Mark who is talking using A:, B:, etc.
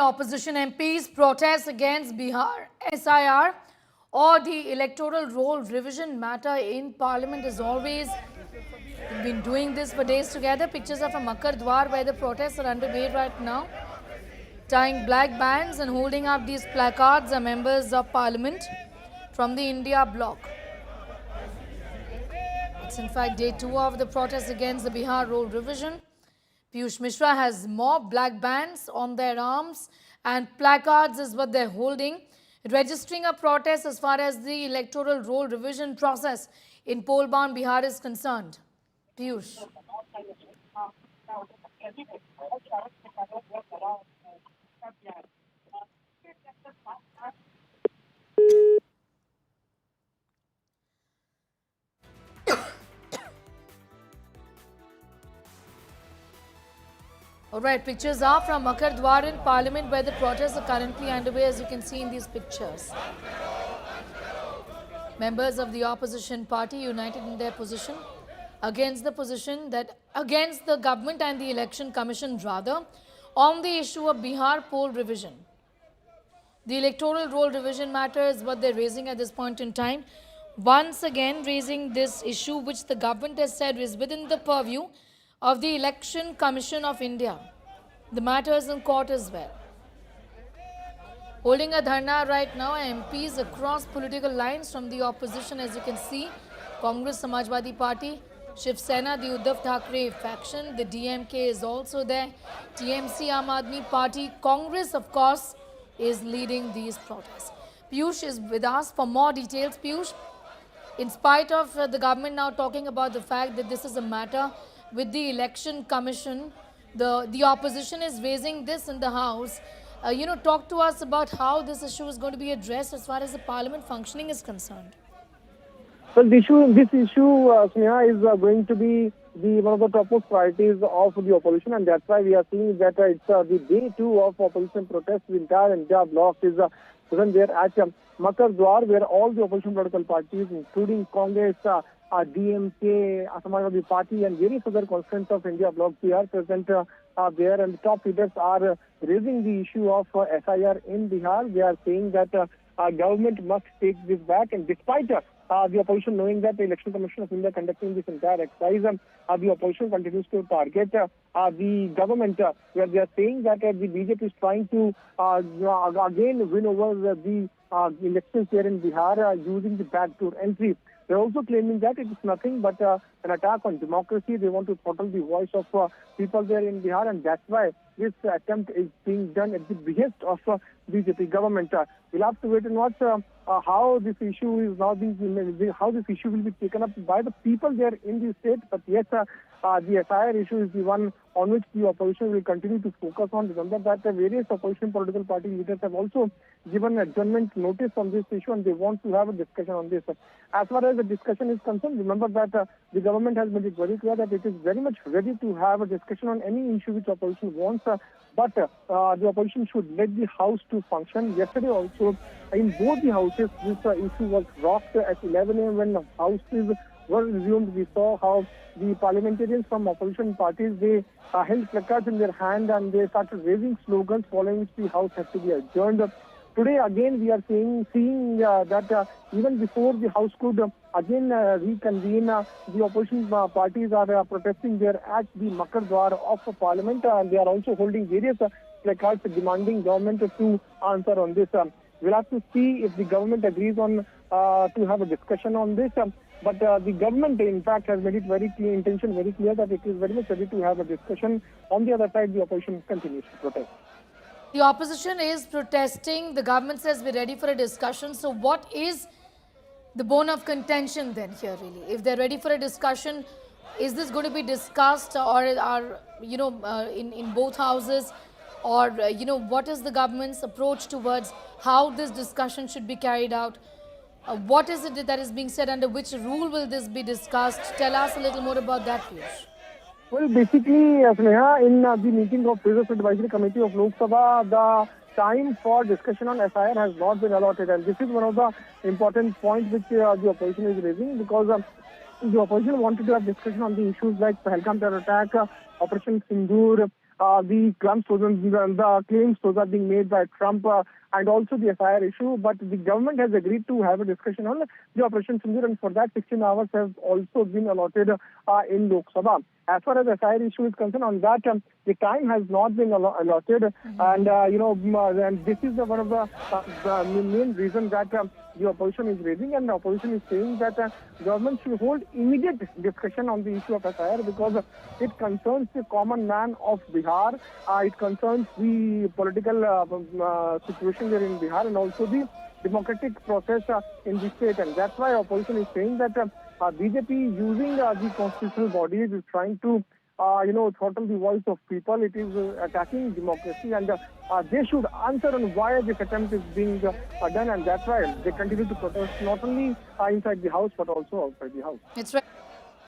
A: opposition MPs protest against Bihar SIR or the electoral roll revision matter in Parliament as always. We've been doing this for days together. Pictures are from Makar, Dwar, where the protests are underway right now. Tying black bands and holding up these placards are members of Parliament from the India Bloc. It's in fact day 2 of the protest against the Bihar roll revision. Piyush Mishra has mob black bands on their arms and placards is what they're holding, registering a protest as far as the electoral roll revision process in poll-bound Bihar is concerned. Piyush. Alright, pictures are from Makar Dwar in Parliament where the protests are currently underway, as you can see in these pictures. Members of the opposition party united in their position against the government and the election commission rather on the issue of Bihar poll revision. The electoral roll revision matter is what they're raising at this point in time. Once again raising this issue which the government has said is within the purview of the Election Commission of India. The matter is in court as well. Holding a dharna right now, MPs across political lines from the opposition, as you can see, Congress, Samajwadi Party, Shiv Sena, the Uddhav Thackeray faction, the DMK is also there, TMC, Aam Aadmi Party, Congress, of course, is leading these protests. Piyush is with us for more details. Piyush, in spite of the government now talking about the fact that this is a matter with the Election Commission, the opposition is raising this in the House. Talk to us about how this issue is going to be addressed as far as the Parliament functioning is concerned.
B: Well, this issue, Sneha, is going to be one of the topmost priorities of the opposition, and that's why we are seeing that it's the day 2 of opposition protests. The entire India Bloc is present there at Makar Dwar, where all the opposition political parties, including Congress, DMK, Samajwadi Party, and various other constituents of India Bloc, they are present there, and the top leaders are raising the issue of SIR in Bihar. They are saying that government must take this back, and despite the opposition knowing that the Election Commission of India conducting this entire exercise, the opposition continues to target the government, where they are saying that the BJP is trying to again win over the elections here in Bihar using the backdoor entry. They're also claiming that it is nothing but an attack on democracy. They want to throttle the voice of people there in Bihar, and that's why this attempt is being done at the behest of BJP government. We'll have to wait and watch how this issue is now how this issue will be taken up by the people there in the state. But yes, the SIR issue is the one on which the opposition will continue to focus on. Remember that various opposition political party leaders have also given adjournment notice on this issue, and they want to have a discussion on this. As far as the discussion is concerned, remember that the government has made it very clear that it is very much ready to have a discussion on any issue which opposition wants, but the opposition should let the House to function. Yesterday also, in both the houses, this issue was rocked at 11 a.m. when the houses were resumed. We saw how the parliamentarians from opposition parties, they held placards in their hand and they started raising slogans following which the House had to be adjourned. Today again we are seeing that even before the House could again reconvene, the opposition parties are protesting there at the Makar Dwar of Parliament, and they are also holding various placards demanding government to answer on this. We'll have to see if the government agrees on to have a discussion on this. But the government, in fact, has made it very clear that it is very much ready to have a discussion. On the other side, the opposition continues to protest.
A: The opposition is protesting. The government says we're ready for a discussion. So what is the bone of contention then here really? If they're ready for a discussion, is this going to be discussed or in both houses? Or, what is the government's approach towards how this discussion should be carried out? What is it that is being said? Under which rule will this be discussed? Tell us a little more about that, Piyush.
B: Well, basically, Sneha, in the meeting of President's Advisory Committee of Lok Sabha, the time for discussion on SIR has not been allotted, and this is one of the important points which the opposition is raising, because the opposition wanted to have discussion on the issues like Pahalgam terror attack, Operation Sindoor, the claims those are being made by Trump and also the SIR issue. But the government has agreed to have a discussion on the Operation Sindoor, and for that 16 hours have also been allotted in Lok Sabha. As far as the SIR issue is concerned, on that the time has not been allotted, and and this is one of the main reasons that the opposition is raising, and the opposition is saying that government should hold immediate discussion on the issue of SIR because it concerns the common man of Bihar, it concerns the political situation there in Bihar and also the democratic process in the state, and that's why opposition is saying that BJP using the constitutional bodies is trying to throttle the voice of people. It is attacking democracy, and they should answer on why this attempt is being done, and that's why they continue to protest not only inside the house but also outside the house.
A: It's right.